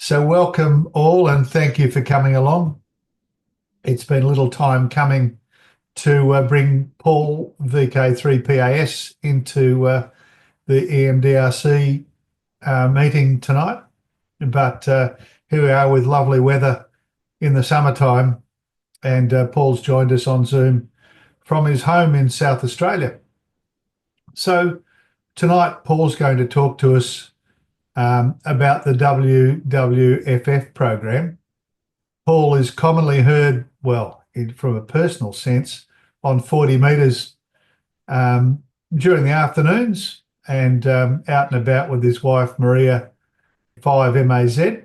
So welcome all and thank you for coming along. It's been a little time coming to bring Paul VK3PAS into the EMDRC meeting tonight. But here we are with lovely weather in the summertime, and Paul's joined us on Zoom from his home in South Australia. So tonight Paul's going to talk to us about the WWFF program. Paul is commonly heard, from a personal sense, on 40 metres during the afternoons and out and about with his wife, Maria, VK5PAS.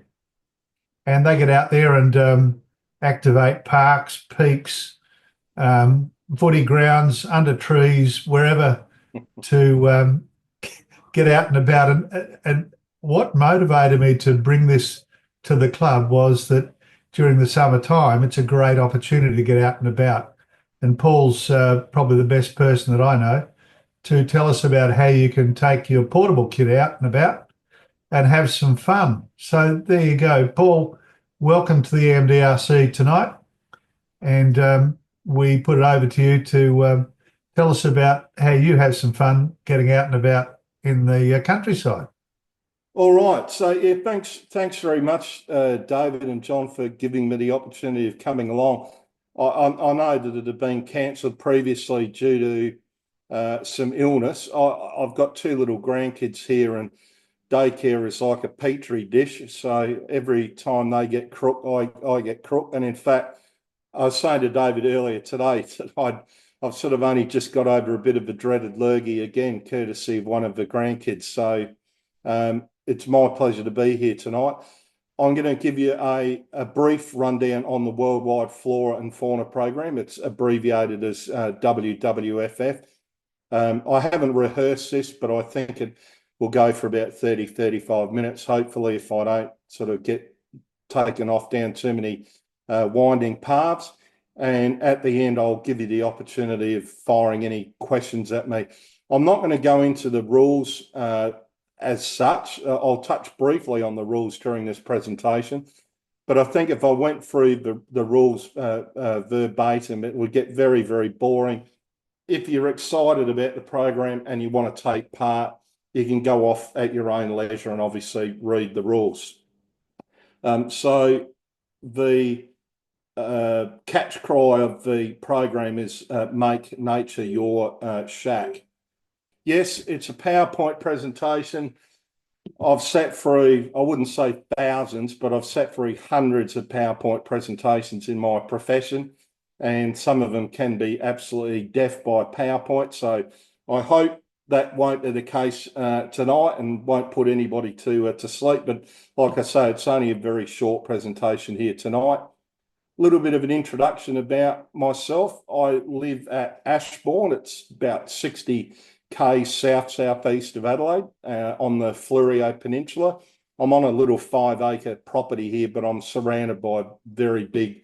And they get out there and activate parks, peaks, footy grounds, under trees, wherever to get out and about. And what motivated me to bring this to the club was that during the summertime, it's a great opportunity to get out and about. And Paul's probably the best person that I know to tell us about how you can take your portable kit out and about and have some fun. So there you go. Paul, welcome to the EMDRC tonight. And we put it over to you to tell us about how you have some fun getting out and about in the countryside. All right. So, yeah, thanks very much, David and John, for giving me the opportunity of coming along. I know that it had been cancelled previously due to some illness. I've got two little grandkids here, and daycare is like a petri dish. So every time they get crook, I get crook. And in fact, I was saying to David earlier today that I've sort of only just got over a bit of a dreaded lurgy again, courtesy of one of the grandkids. So it's my pleasure to be here tonight. I'm going to give you a brief rundown on the Worldwide Flora and Fauna program. It's abbreviated as WWFF. I haven't rehearsed this, but I think it will go for about 30, 35 minutes, hopefully, if I don't sort of get taken off down too many winding paths. And at the end, I'll give you the opportunity of firing any questions at me. I'm not going to go into the rules as such. I'll touch briefly on the rules during this presentation, but I think if I went through the rules verbatim, it would get very, very boring. If you're excited about the program and you want to take part, you can go off at your own leisure and obviously read the rules. So the catch cry of the program is make nature your shack. Yes, it's a PowerPoint presentation. I've sat through, I wouldn't say thousands, but I've sat through hundreds of PowerPoint presentations in my profession, and some of them can be absolutely deaf by PowerPoint. So I hope that won't be the case tonight and won't put anybody to sleep. But like I say, it's only a very short presentation here tonight. A little bit of an introduction about myself. I live at Ashbourne. It's about 60 k's southeast of Adelaide on the Flora Peninsula. I'm on a little 5-acre property here, but I'm surrounded by very big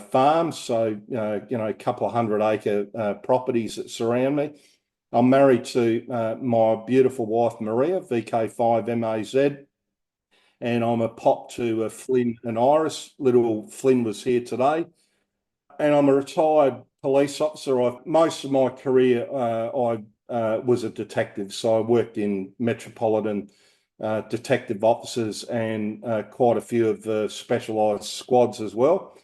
farms. So, a couple of 100-acre properties that surround me. I'm married to my beautiful wife, Maria, VK5PAS, and I'm a pop to Flynn and Iris. Little Flynn was here today. And I'm a retired police officer. Most of my career, I was a detective, so I worked in metropolitan detective offices and quite a few of the specialised squads as well.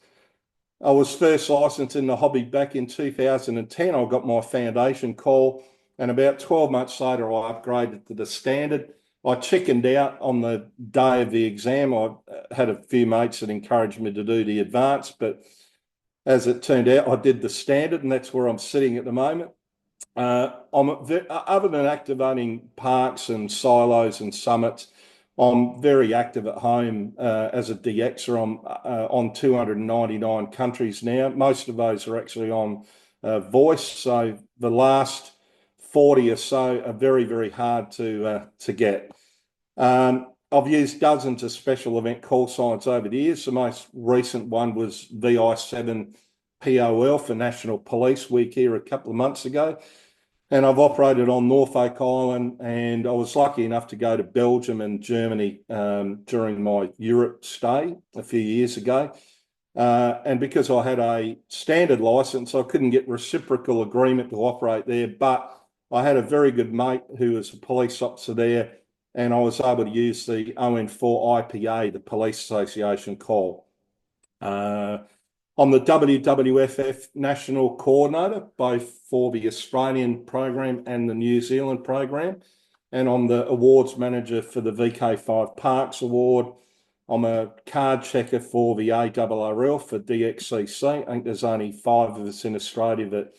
I was first licensed in the hobby back in 2010. I got my foundation call, and about 12 months later, I upgraded to the standard. I chickened out on the day of the exam. I had a few mates that encouraged me to do the advanced, but as it turned out, I did the standard, and that's where I'm sitting at the moment. Other than activating parks and silos and summits, I'm very active at home as a DXer. I'm on 299 countries now. Most of those are actually on voice. So the last 40 or so are very, very hard to get. I've used dozens of special event call signs over the years. The most recent one was VI7POL for National Police Week here a couple of months ago. and I've operated on Norfolk Island, and I was lucky enough to go to Belgium and Germany during my Europe stay a few years ago. And because I had a standard license, I couldn't get reciprocal agreement to operate there, but I had a very good mate who was a police officer there, and I was able to use the ON4 IPA, the Police Association call. I'm the WWFF National Coordinator, both for the Australian program and the New Zealand program. And I'm the awards manager for the VK5PAS award. I'm a card checker for the ARRL for DXCC. I think there's only 5 of us in Australia that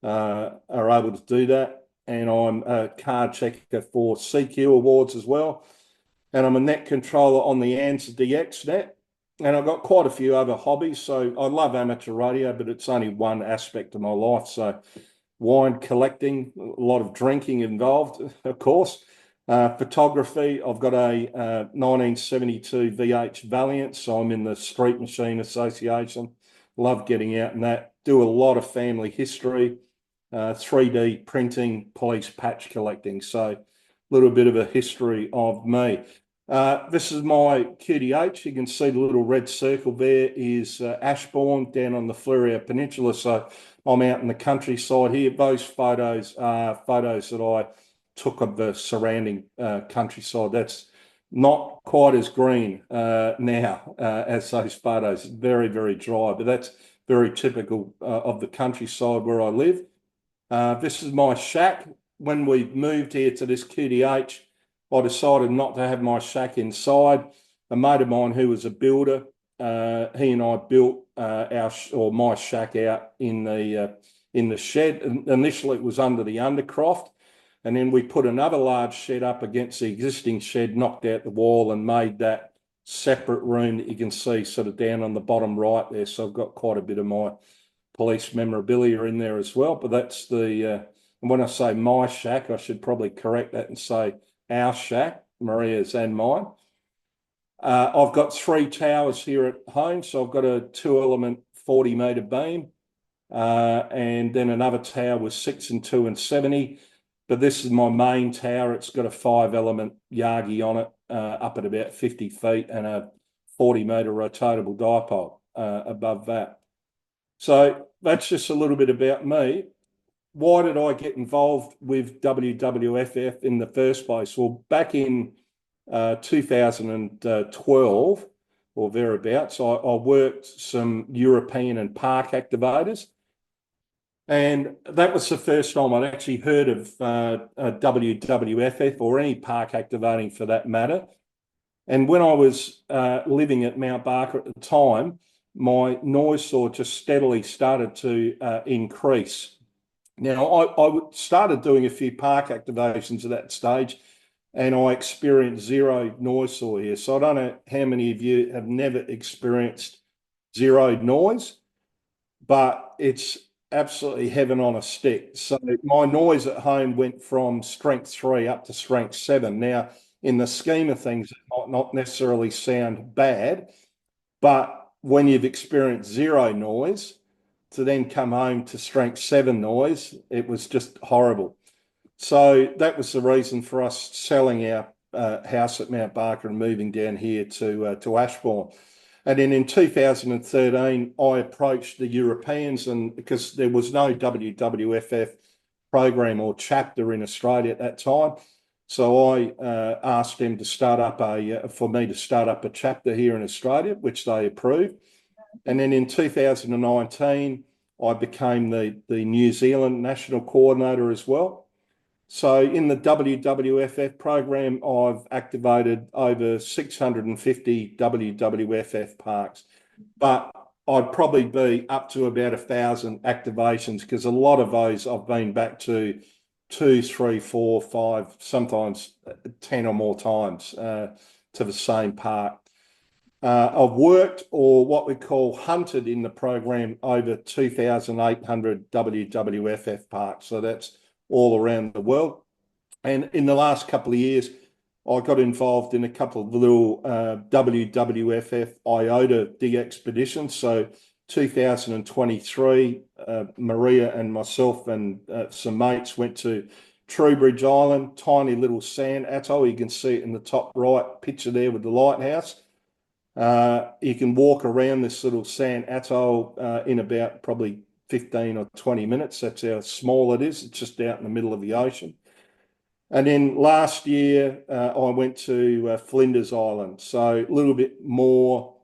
are able to do that. And I'm a card checker for CQ awards as well. And I'm a net controller on the ANZA DX net. And I've got quite a few other hobbies. So I love amateur radio, but it's only one aspect of my life. So wine collecting, a lot of drinking involved, of course. Photography, I've got a 1972 VH Valiant, so I'm in the Street Machine Association. Love getting out in that. Do a lot of family history, 3D printing, police patch collecting. So a little bit of a history of me. This is my QDH. You can see the little red circle there is Ashbourne down on the Flora Peninsula. So I'm out in the countryside here. Those photos are photos that I took of the surrounding countryside. That's not quite as green now as those photos. Very, very dry, but that's very typical of the countryside where I live. This is my shack. When we moved here to this QDH, I decided not to have my shack inside. A mate of mine who was a builder, he and I built my shack out in the shed. Initially, it was under the undercroft, and then we put another large shed up against the existing shed, knocked out the wall, and made that separate room that you can see sort of down on the bottom right there. So I've got quite a bit of my police memorabilia in there as well. But that's the and when I say my shack, I should probably correct that and say our shack, Maria's and mine. I've got 3 towers here at home. So I've got a 2-element 40-metre beam, and then another tower with 6 and 2 and 70. But this is my main tower. It's got a 5-element Yagi on it, up at about 50 feet, and a 40-metre rotatable dipole above that. So that's just a little bit about me. Why did I get involved with WWFF in the first place? Well, back in 2012 or thereabouts, I worked some European and park activators. And that was the first time I'd actually heard of WWFF or any park activating for that matter. And when I was living at Mount Barker at the time, my noise saw just steadily started to increase. Now, I started doing a few park activations at that stage, and I experienced zero noise saw here. So I don't know how many of you have never experienced zero noise, but it's absolutely heaven on a stick. So my noise at home went from strength 3 up to strength 7. Now, in the scheme of things, it might not necessarily sound bad, but when you've experienced zero noise, to then come home to strength 7 noise, it was just horrible. So that was the reason for us selling our house at Mount Barker and moving down here to Ashbourne. And then in 2013, I approached the Europeans, and because there was no WWFF program or chapter in Australia at that time, so I asked them to start up for me to start up a chapter here in Australia, which they approved. And then in 2019, I became the New Zealand National Coordinator as well. So in the WWFF program, I've activated over 650 WWFF parks, but I'd probably be up to about 1,000 activations, because a lot of those I've been back to 2, 3, 4, 5, sometimes 10 or more times to the same park. I've worked, or what we call hunted, in the program over 2,800 WWFF parks. So that's all around the world. And in the last couple of years, I got involved in a couple of little WWFF IOTA de-expeditions. So 2023, Maria and myself and some mates went to Trowbridge Island, tiny little sand atoll. You can see it in the top right picture there with the lighthouse. You can walk around this little sand atoll in about probably 15 or 20 minutes. That's how small it is. It's just out in the middle of the ocean. And then last year, I went to Flinders Island. So a little bit more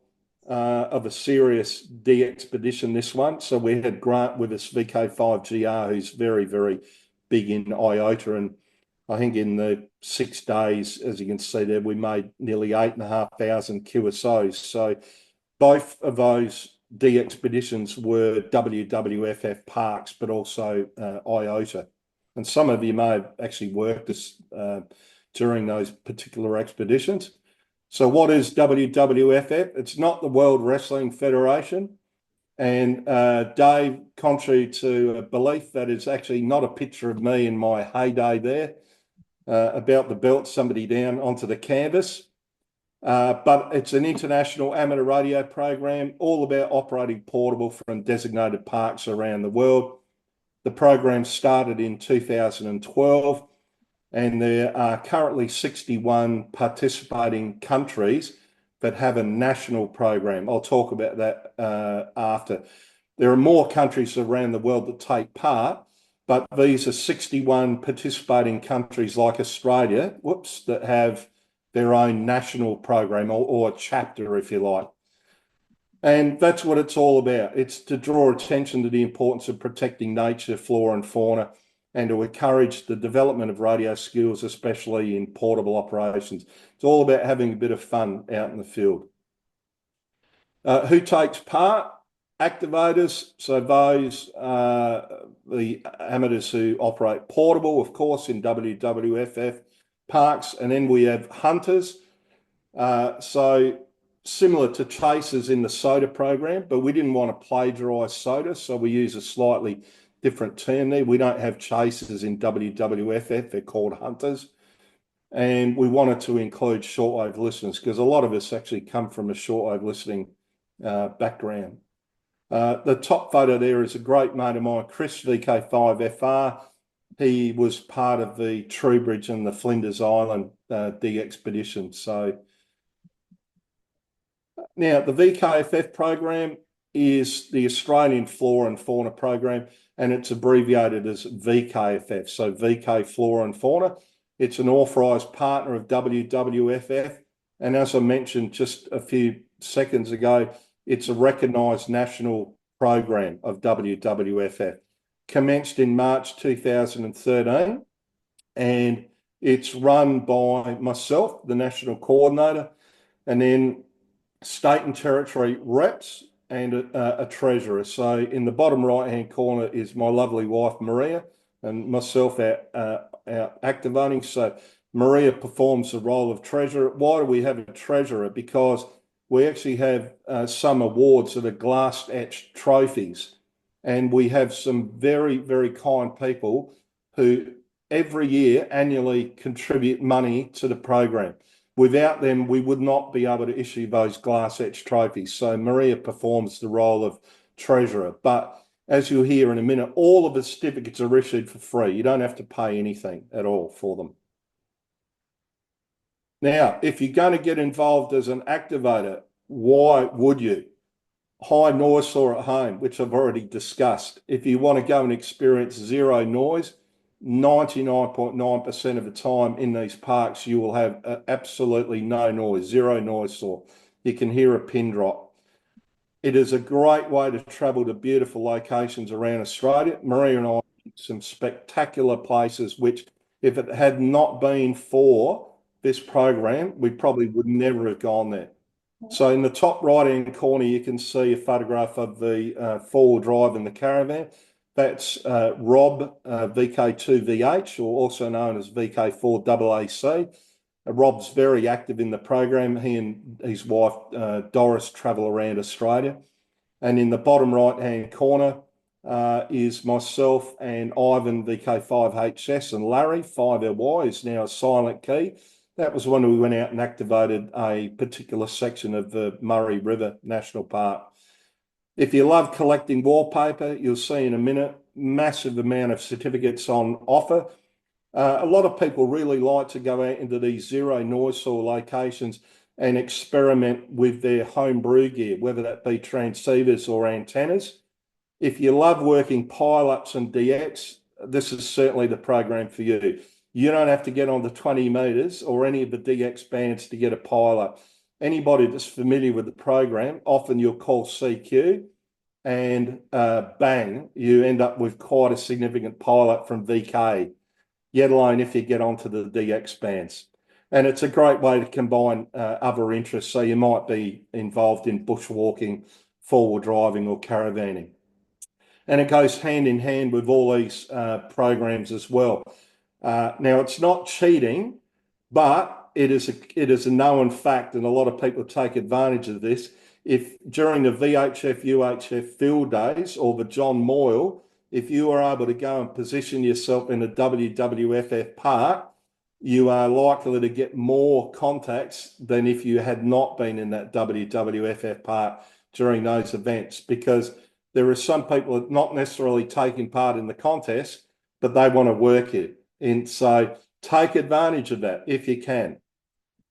of a serious de-expedition, this one. So we had Grant with us, VK5GR, who's very, very big in IOTA. And I think in the 6 days, as you can see there, we made nearly 8,500 QSOs. So both of those de-expeditions were WWFF parks, but also IOTA. And some of you may have actually worked during those particular expeditions. So what is WWFF? It's not the World Wrestling Federation. And Dave, contrary to a belief, that is actually not a picture of me in my heyday there, about the belt, somebody down onto the canvas. But it's an international amateur radio program, all about operating portable from designated parks around the world. The program started in 2012, and there are currently 61 participating countries that have a national program. I'll talk about that after. There are more countries around the world that take part, but these are 61 participating countries like Australia, that have their own national program or a chapter, if you like. And that's what it's all about. It's to draw attention to the importance of protecting nature, flora and fauna, and to encourage the development of radio skills, especially in portable operations. It's all about having a bit of fun out in the field. Who takes part? Activators. So those the amateurs who operate portable, of course, in WWFF parks. And then we have hunters. So similar to chasers in the soda program, but we didn't want to plagiarise soda, so we use a slightly different term there. We don't have chasers in WWFF, they're called hunters. And we wanted to include shortwave listeners because a lot of us actually come from a shortwave listening background. The top photo there is a great mate of mine, Chris, VK5FR. He was part of the Trowbridge and the Flinders Island de-expedition. So now the VKFF program is the Australian Flora and Fauna program, and it's abbreviated as VKFF, so VK Flora and Fauna. It's an authorised partner of WWFF, and as I mentioned just a few seconds ago, it's a recognised national program of WWFF. Commenced in March 2013, and it's run by myself, the national coordinator, and then state and territory reps and a treasurer. So in the bottom right-hand corner is my lovely wife, Maria, and myself out activating. So Maria performs the role of treasurer. Why do we have a treasurer? Because we actually have some awards that are glass-etched trophies. And we have some very, very kind people who every year annually contribute money to the program. Without them, we would not be able to issue those glass-etched trophies. So Maria performs the role of treasurer. But as you'll hear in a minute, all of the certificates are issued for free. You don't have to pay anything at all for them. Now, if you're going to get involved as an activator, why would you? High noise floor at home, which I've already discussed. If you want to go and experience zero noise, 99.9% of the time in these parks, you will have absolutely no noise, zero noise floor. You can hear a pin drop. It is a great way to travel to beautiful locations around Australia. Maria and I some spectacular places, which if it had not been for this program, we probably would never have gone there. So in the top right-hand corner, you can see a photograph of the four-wheel drive in the caravan. That's Rob, VK2VH, or also known as VK4AAC. Rob's very active in the program. He and his wife, Doris, travel around Australia. And in the bottom right-hand corner is myself and Ivan, VK5HS, and Larry, 5LY, is now a silent key. That was when we went out and activated a particular section of the Murray River National Park. If you love collecting wallpaper, you'll see in a minute, massive amount of certificates on offer. A lot of people really like to go out into these zero noise soil locations and experiment with their home brew gear, whether that be transceivers or antennas. If you love working pile-ups and DX, this is certainly the program for you. You don't have to get on the 20 meters or any of the DX bands to get a pile-up. Anybody that's familiar with the program, often you'll call CQ and bang, you end up with quite a significant pile-up from VK, yet alone if you get onto the DX bands. And it's a great way to combine other interests. So you might be involved in bushwalking, four-wheel driving or caravanning. And it goes hand in hand with all these programs as well. Now, it's not cheating, but it is a known fact, and a lot of people take advantage of this. If during the VHF, UHF field days or the John Moyle, if you are able to go and position yourself in a WWFF park, you are likely to get more contacts than if you had not been in that WWFF park during those events, because there are some people that not necessarily taking part in the contest, but they want to work it. And so take advantage of that if you can.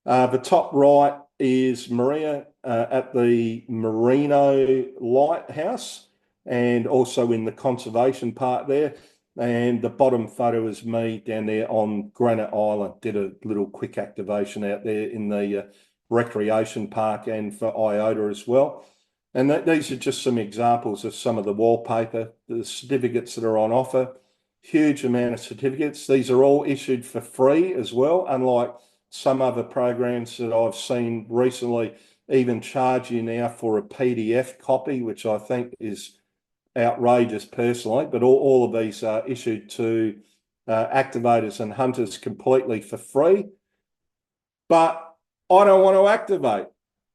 The top right is Maria at the Merino Lighthouse and also in the conservation part there. And the bottom photo is me down there on Granite Island. Did a little quick activation out there in the recreation park and for IOTA as well. And these are just some examples of some of the wallpaper, the certificates that are on offer. Huge amount of certificates. These are all issued for free as well, unlike some other programs that I've seen recently even charge you now for a PDF copy, which I think is outrageous personally. But all of these are issued to activators and hunters completely for free. But I don't want to activate.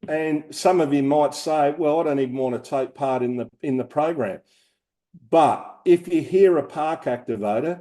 And some of you might say, well, I don't even want to take part in the program. But if you hear a park activator,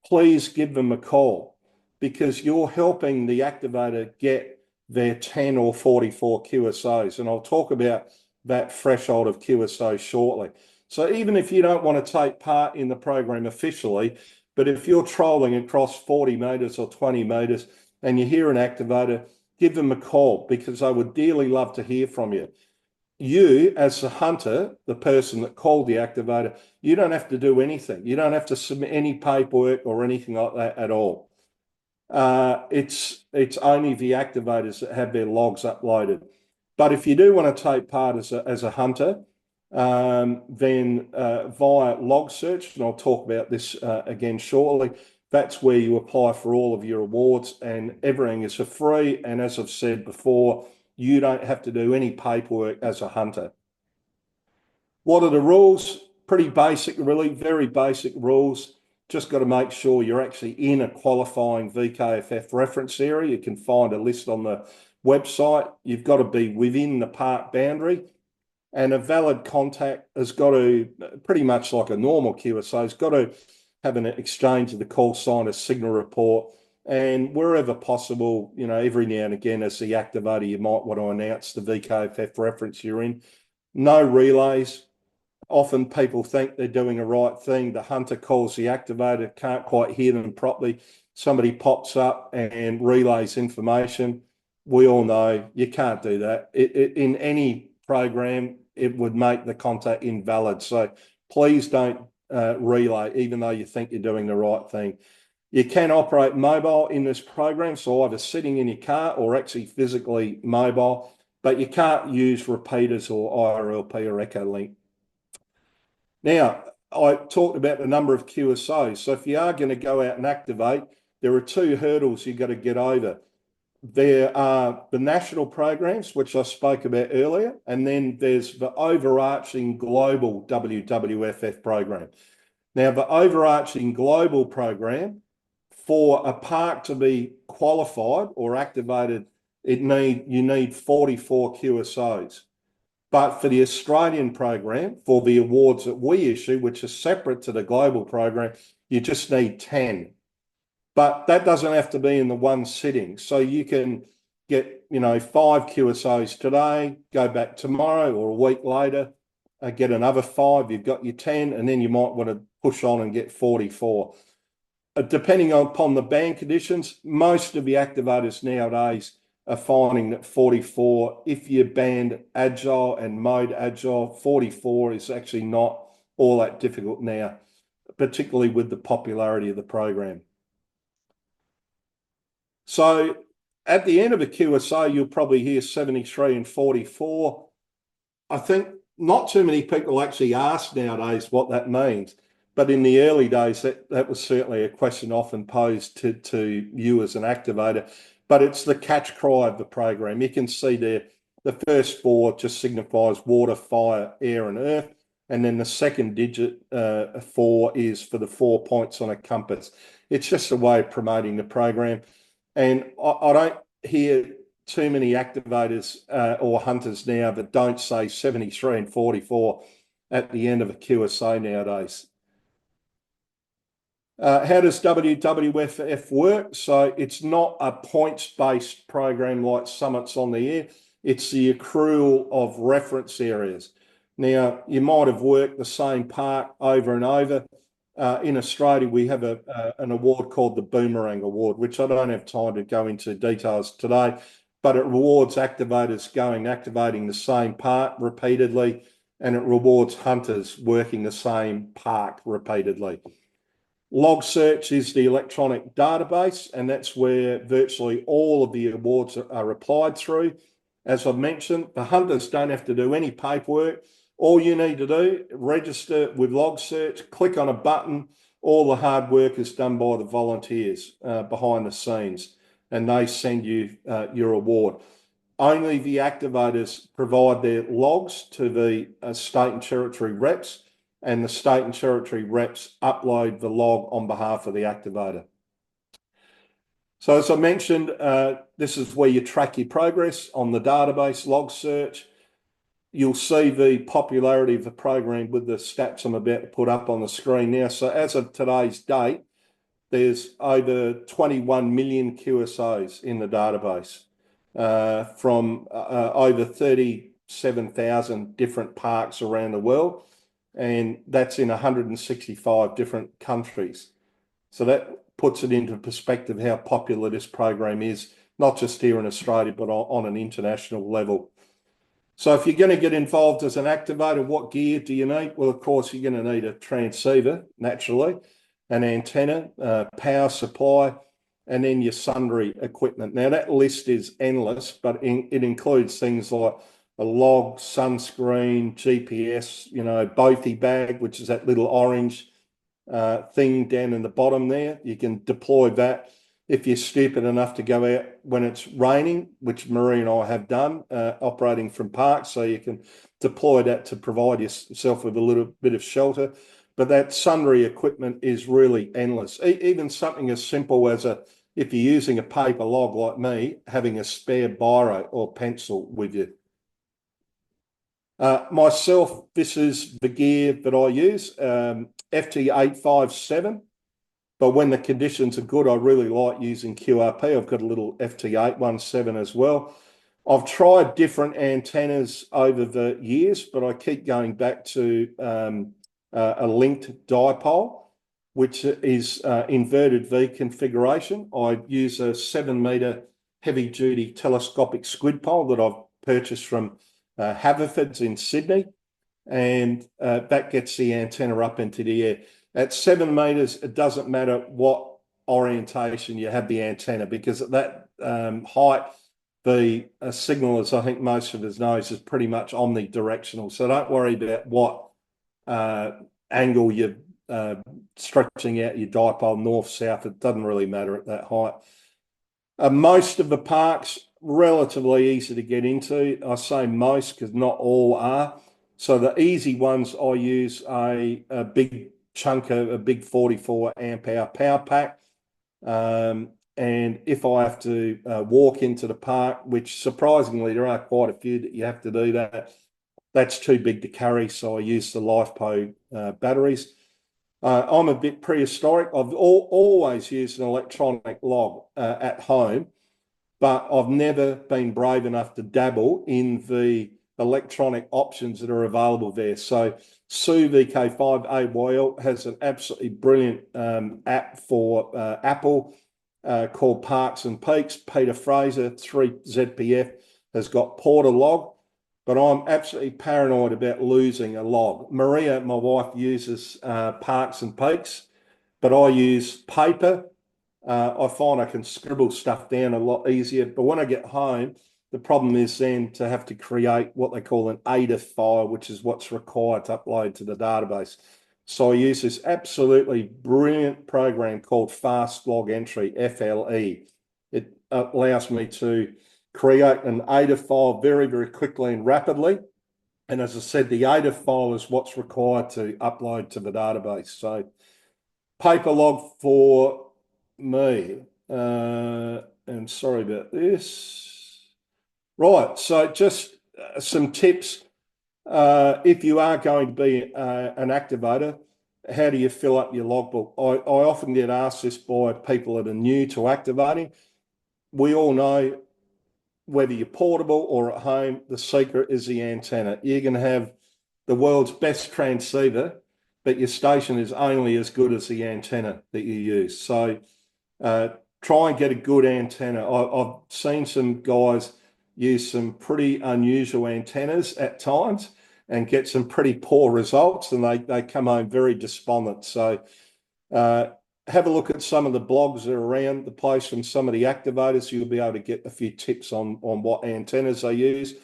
please give them a call, because you're helping the activator get their 10 or 44 QSOs. And I'll talk about that threshold of QSO shortly. So even if you don't want to take part in the program officially, but if you're trolling across 40 meters or 20 meters and you hear an activator, give them a call, because I would dearly love to hear from you. You, as the hunter, the person that called the activator, you don't have to do anything. You don't have to submit any paperwork or anything like that at all. It's only the activators that have their logs uploaded. But if you do want to take part as a hunter, then via log search, and I'll talk about this again shortly, that's where you apply for all of your awards, and everything is for free. And as I've said before, you don't have to do any paperwork as a hunter. What are the rules? Pretty basic, really, very basic rules. Just got to make sure you're actually in a qualifying VK5PAS reference area. You can find a list on the website. You've got to be within the park boundary. And a valid contact has got to, pretty much like a normal QSO, has got to have an exchange of the call sign, a signal report, and wherever possible, every now and again as the activator, you might want to announce the VK5PAS reference you're in. No relays. Often people think they're doing a right thing. The hunter calls the activator, can't quite hear them properly. Somebody pops up and relays information. We all know you can't do that. In any program, it would make the contact invalid. So please don't relay, even though you think you're doing the right thing. You can operate mobile in this program, so either sitting in your car or actually physically mobile, but you can't use repeaters or IRLP or Echolink. Now, I talked about the number of QSOs. So if you are going to go out and activate, there are two hurdles you've got to get over. There are the national programs, which I spoke about earlier, and then there's the overarching global WWFF program. Now, the overarching global program, for a park to be qualified or activated, you need 44 QSOs. But for the Australian program, for the awards that we issue, which are separate to the global program, you just need 10. But that doesn't have to be in the one sitting. So you can get, 5 QSOs today, go back tomorrow or a week later, get another 5, you've got your 10, and then you might want to push on and get 44. Depending upon the band conditions, most of the activators nowadays are finding that 44, if you're band agile and mode agile, 44 is actually not all that difficult now, particularly with the popularity of the program. So at the end of a QSO, you'll probably hear 73 and 44. I think not too many people actually ask nowadays what that means. But in the early days, that was certainly a question often posed to you as an activator. But it's the catch cry of the program. You can see there, the first 4 just signifies water, fire, air, and earth. And then the second digit, 4, is for the 4 points on a compass. It's just a way of promoting the program. And I don't hear too many activators or hunters now that don't say 73 and 44 at the end of a QSO nowadays. How does WWFF work? So it's not a points-based program like Summits on the Air. It's the accrual of reference areas. Now, you might have worked the same park over and over. In Australia, we have an award called the Boomerang Award, which I don't have time to go into details today, but it rewards activators activating the same park repeatedly, and it rewards hunters working the same park repeatedly. Log Search is the electronic database, and that's where virtually all of the awards are applied through. As I've mentioned, the hunters don't have to do any paperwork. All you need to do, register with Log Search, click on a button. All the hard work is done by the volunteers behind the scenes, and they send you your award. Only the activators provide their logs to the state and territory reps, and the state and territory reps upload the log on behalf of the activator. So as I mentioned, this is where you track your progress on the database Log Search. You'll see the popularity of the program with the stats I'm about to put up on the screen now. So as of today's date, there's over 21 million QSOs in the database from over 37,000 different parks around the world. And that's in 165 different countries. So that puts it into perspective how popular this program is, not just here in Australia, but on an international level. So if you're going to get involved as an activator, what gear do you need? Well, of course, you're going to need a transceiver, naturally, an antenna, power supply, and then your sundry equipment. Now, that list is endless, but it includes things like a log, sunscreen, GPS, Bothy bag, which is that little orange thing down in the bottom there. You can deploy that if you're stupid enough to go out when it's raining, which Marie and I have done, operating from parks, so you can deploy that to provide yourself with a little bit of shelter. But that sundry equipment is really endless. Even something as simple as if you're using a paper log like me, having a spare biro or pencil with you. Myself, this is the gear that I use, FT857. But when the conditions are good, I really like using QRP. I've got a little FT817 as well. I've tried different antennas over the years, but I keep going back to a linked dipole, which is inverted V configuration. I use a 7-metre heavy-duty telescopic squid pole that I've purchased from Haverford's in Sydney, and that gets the antenna up into the air. At 7 metres, it doesn't matter what orientation you have the antenna, because at that height, the signal, as I think most of us know, is pretty much omnidirectional. So don't worry about what angle you're stretching out your dipole, north, south. It doesn't really matter at that height. Most of the parks, relatively easy to get into. I say most because not all are. So the easy ones, I use a big chunk of a big 44 amp hour power pack. And if I have to walk into the park, which surprisingly there are quite a few that you have to do that, that's too big to carry. So I use the LifePo batteries. I'm a bit prehistoric. I've always used an electronic log at home, but I've never been brave enough to dabble in the electronic options that are available there. So Sue VK5AYL has an absolutely brilliant app for Apple called Parks and Peaks. Peter Fraser, 3ZPF, has got Porter Log, but I'm absolutely paranoid about losing a log. Maria, my wife, uses Parks and Peaks, but I use paper. I find I can scribble stuff down a lot easier, but when I get home, the problem is then to have to create what they call an ADIF file, which is what's required to upload to the database. So I use this absolutely brilliant program called Fast Log Entry, FLE. It allows me to create an ADIF file very, very quickly and rapidly. And as I said, the ADIF file is what's required to upload to the database. So paper log for me. And sorry about this. Right, so just some tips. If you are going to be an activator, how do you fill up your logbook? I often get asked this by people that are new to activating. We all know, whether you're portable or at home, the secret is the antenna. You can have the world's best transceiver, but your station is only as good as the antenna that you use. So try and get a good antenna. I've seen some guys use some pretty unusual antennas at times and get some pretty poor results, and they come home very despondent. So have a look at some of the blogs that are around the place from some of the activators. You'll be able to get a few tips on what antennas they use.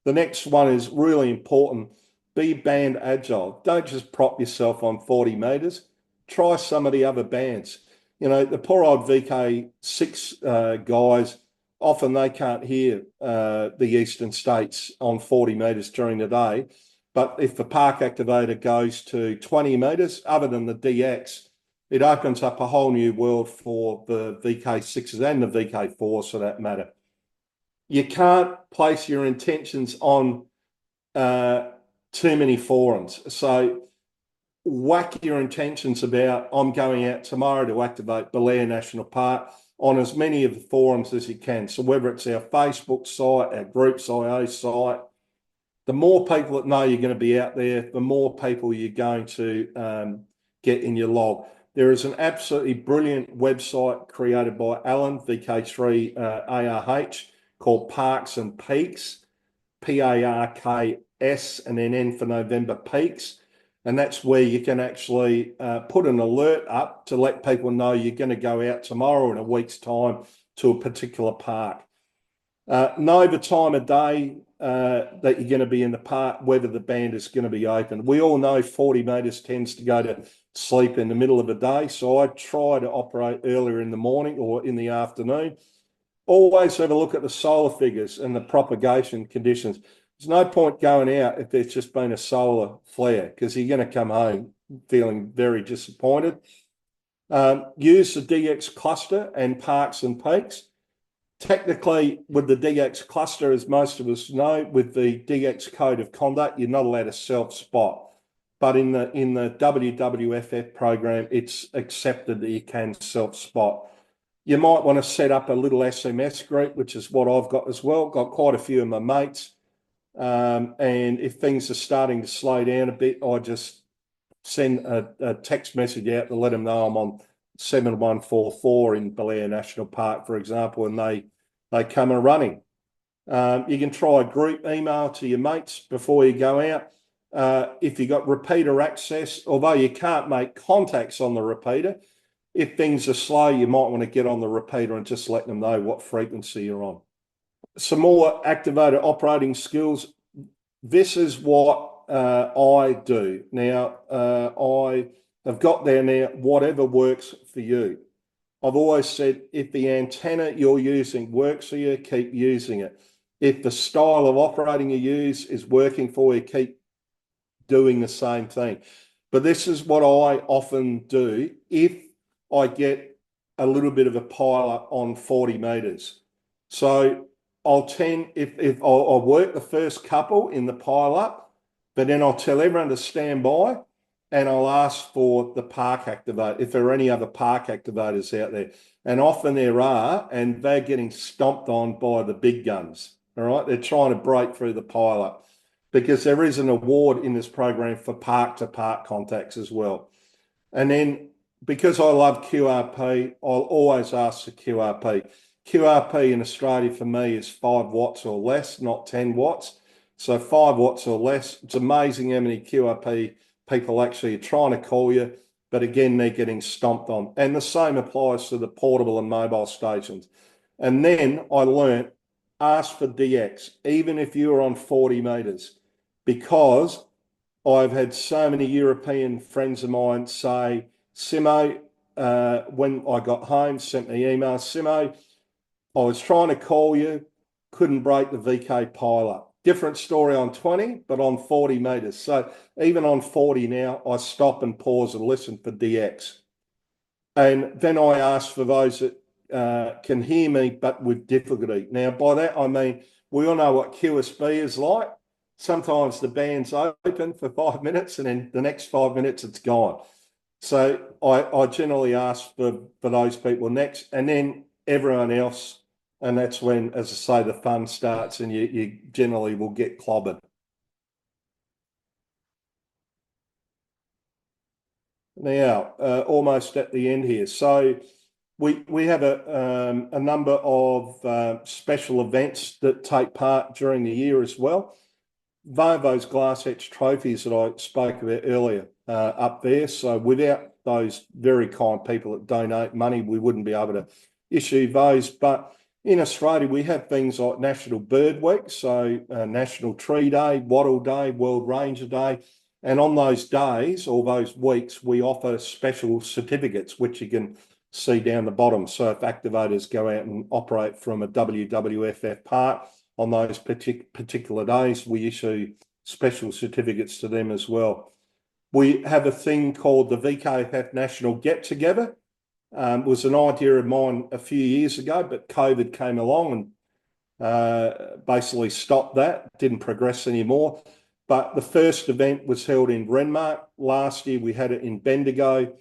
The next one is really important. Be band agile. Don't just prop yourself on 40 meters. Try some of the other bands. You know, the poor old VK6 guys, often they can't hear the eastern states on 40 meters during the day. But if the park activator goes to 20 meters, other than the DX, it opens up a whole new world for the VK6s and the VK4s for that matter. You can't place your intentions on too many forums. So whack your intentions about, I'm going out tomorrow to activate Belair National Park, on as many of the forums as you can. So whether it's our Facebook site, our Groups IO site, the more people that know you're going to be out there, the more people you're going to get in your log. There is an absolutely brilliant website created by Alan, VK3ARH, called Parks and Peaks, PARKS, and then N for November, Peaks. And that's where you can actually put an alert up to let people know you're going to go out tomorrow in a week's time to a particular park. Know the time of day that you're going to be in the park, whether the band is going to be open. We all know 40 meters tends to go to sleep in the middle of the day, so I try to operate earlier in the morning or in the afternoon. Always have a look at the solar figures and the propagation conditions. There's no point going out if there's just been a solar flare, because you're going to come home feeling very disappointed. Use the DX cluster and Parks and Peaks. Technically, with the DX cluster, as most of us know, with the DX code of conduct, you're not allowed to self-spot. But in the WWFF program, it's accepted that you can self-spot. You might want to set up a little SMS group, which is what I've got as well. Got quite a few of my mates. And if things are starting to slow down a bit, I just send a text message out to let them know I'm on 7144 in Belair National Park, for example, and they come a running. You can try a group email to your mates before you go out. If you've got repeater access, although you can't make contacts on the repeater, if things are slow, you might want to get on the repeater and just let them know what frequency you're on. Some more activator operating skills. This is what I do. Now, I have got there now, whatever works for you. I've always said, if the antenna you're using works for you, keep using it. If the style of operating you use is working for you, keep doing the same thing. But this is what I often do if I get a little bit of a pile-up on 40 meters. So I'll work the first couple in the pile-up, but then I'll tell everyone to stand by, and I'll ask for the park activator, if there are any other park activators out there. And often there are, and they're getting stomped on by the big guns, all right? They're trying to break through the pile-up. because there is an award in this program for park-to-park contacts as well. And then because I love QRP, I'll always ask for QRP. QRP in Australia for me is 5 watts or less, not 10 watts. So 5 watts or less. It's amazing how many QRP people actually are trying to call you, but again, they're getting stomped on. And the same applies to the portable and mobile stations. And then I learnt, ask for DX, even if you're on 40 meters, because I've had so many European friends of mine say, Simo, when I got home, sent me email, Simo, I was trying to call you, couldn't break the VK pilot. Different story on 20, but on 40 meters. So even on 40 now, I stop and pause and listen for DX. And then I ask for those that can hear me, but with difficulty. Now, by that, I mean, we all know what QSB is like. Sometimes the band's open for 5 minutes and then the next 5 minutes it's gone. So I generally ask for those people next, and then everyone else. And that's when, as I say, the fun starts and you generally will get clobbered. Now, almost at the end here. So we have a number of special events that take part during the year as well. Those glass etched trophies that I spoke about earlier up there. So without those very kind people that donate money, we wouldn't be able to issue those. But in Australia, we have things like National Bird Week, so National Tree Day, Wattle Day, World Ranger Day. And on those days or those weeks, we offer special certificates, which you can see down the bottom. So if activators go out and operate from a WWFF park on those particular days, we issue special certificates to them as well. We have a thing called the VK5PAS National Get Together. It was an idea of mine a few years ago, but COVID came along and basically stopped that, didn't progress anymore. But the first event was held in Renmark. Last year we had it in Bendigo.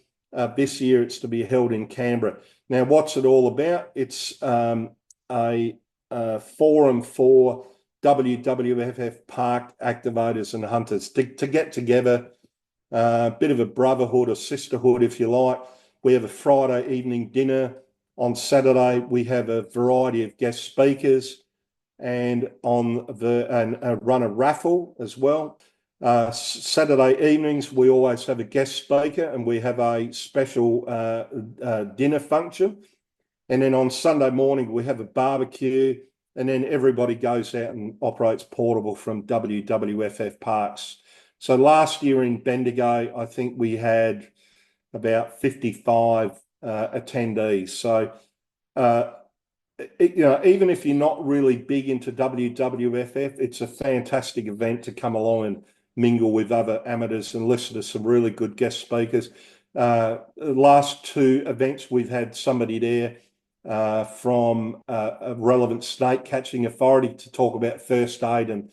This year it's to be held in Canberra. Now, what's it all about? It's a forum for WWFF park activators and hunters to get together, a bit of a brotherhood or sisterhood, if you like. We have a Friday evening dinner. On Saturday, we have a variety of guest speakers and run a raffle as well. Saturday evenings, we always have a guest speaker and we have a special dinner function. And then on Sunday morning, we have a barbecue, and then everybody goes out and operates portable from WWFF parks. So last year in Bendigo, I think we had about 55 attendees. So, even if you're not really big into WWFF, it's a fantastic event to come along and mingle with other amateurs and listen to some really good guest speakers. Last 2 events, we've had somebody there from a relevant snake catching authority to talk about first aid and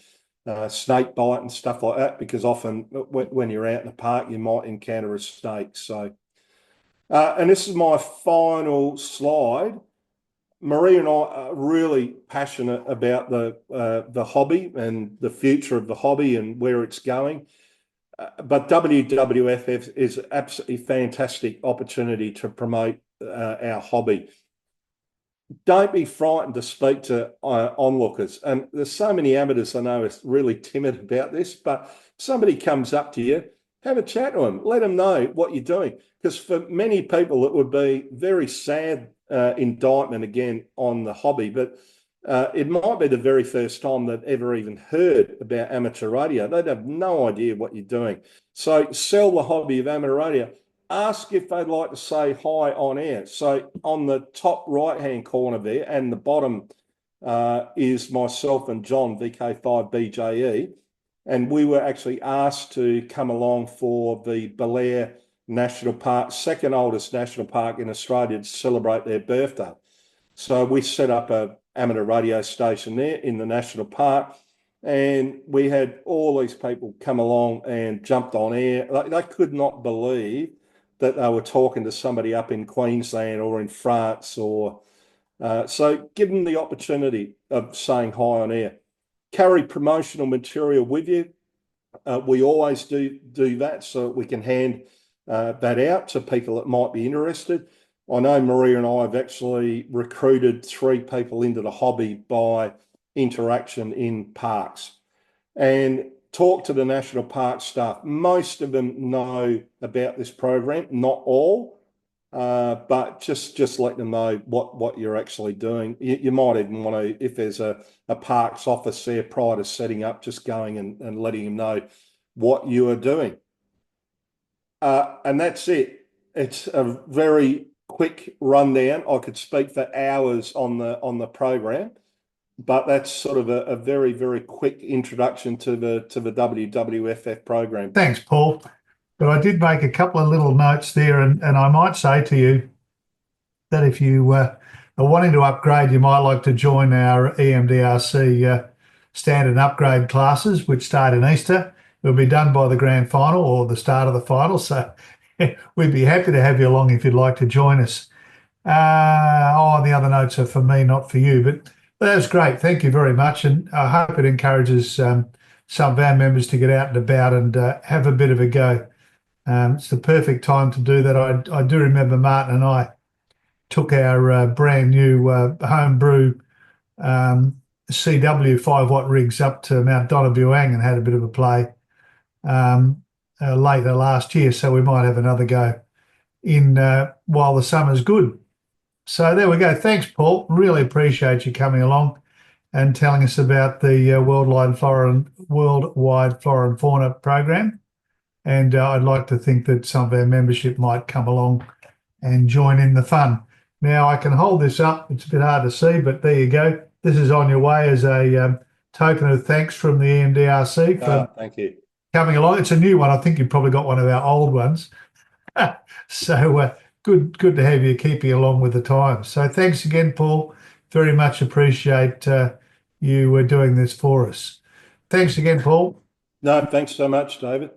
snake bite and stuff like that, because often when you're out in the park, you might encounter a snake. So, and this is my final slide. Marie and I are really passionate about the hobby and the future of the hobby and where it's going. But WWFF is an absolutely fantastic opportunity to promote our hobby. Don't be frightened to speak to onlookers. And there's so many amateurs I know are really timid about this, but somebody comes up to you, have a chat to them, let them know what you're doing. Because for many people, it would be very sad indictment again on the hobby, but it might be the very first time they've ever even heard about amateur radio. They'd have no idea what you're doing. So sell the hobby of amateur radio. Ask if they'd like to say hi on air. So on the top right-hand corner there and the bottom is myself and John, VK5BJE. And we were actually asked to come along for the Belair National Park, second oldest national park in Australia, to celebrate their birthday. So we set up an amateur radio station there in the national park, and we had all these people come along and jumped on air. They could not believe that they were talking to somebody up in Queensland or in France, or so give them the opportunity of saying hi on air. carry promotional material with you. We always do that so we can hand that out to people that might be interested. I know Maria and I have actually recruited 3 people into the hobby by interaction in parks. And talk to the national park staff. Most of them know about this program, not all, but just let them know what you're actually doing. You might even want to, if there's a parks office there prior to setting up, just going and letting them know what you are doing. And that's it. It's a very quick rundown. I could speak for hours on the program, but that's sort of a very, very quick introduction to the WWFF program. Thanks, Paul. But I did make a couple of little notes there, and I might say to you that if you are wanting to upgrade, you might like to join our EMDRC standard upgrade classes, which start in Easter. It'll be done by the grand final or the start of the final. So we'd be happy to have you along if you'd like to join us. The other notes are for me, not for you, but that's great. Thank you very much. And I hope it encourages some of our members to get out and about and have a bit of a go. It's the perfect time to do that. I do remember Martin and I took our brand new homebrew CW 5-watt rigs up to Mount Donabuang and had a bit of a play later last year. So we might have another go in while the summer's good. So there we go. Thanks, Paul. Really appreciate you coming along and telling us about the Worldwide Flora and Fauna program. And I'd like to think that some of our membership might come along and join in the fun. Now, I can hold this up. It's a bit hard to see, but there you go. This is on your way as a token of thanks from the EMDRC for thank you. Coming along. It's a new one. I think you've probably got one of our old ones. So good to have you keeping along with the times. So thanks again, Paul. Very much appreciate you doing this for us. Thanks again, Paul. No, thanks so much, David.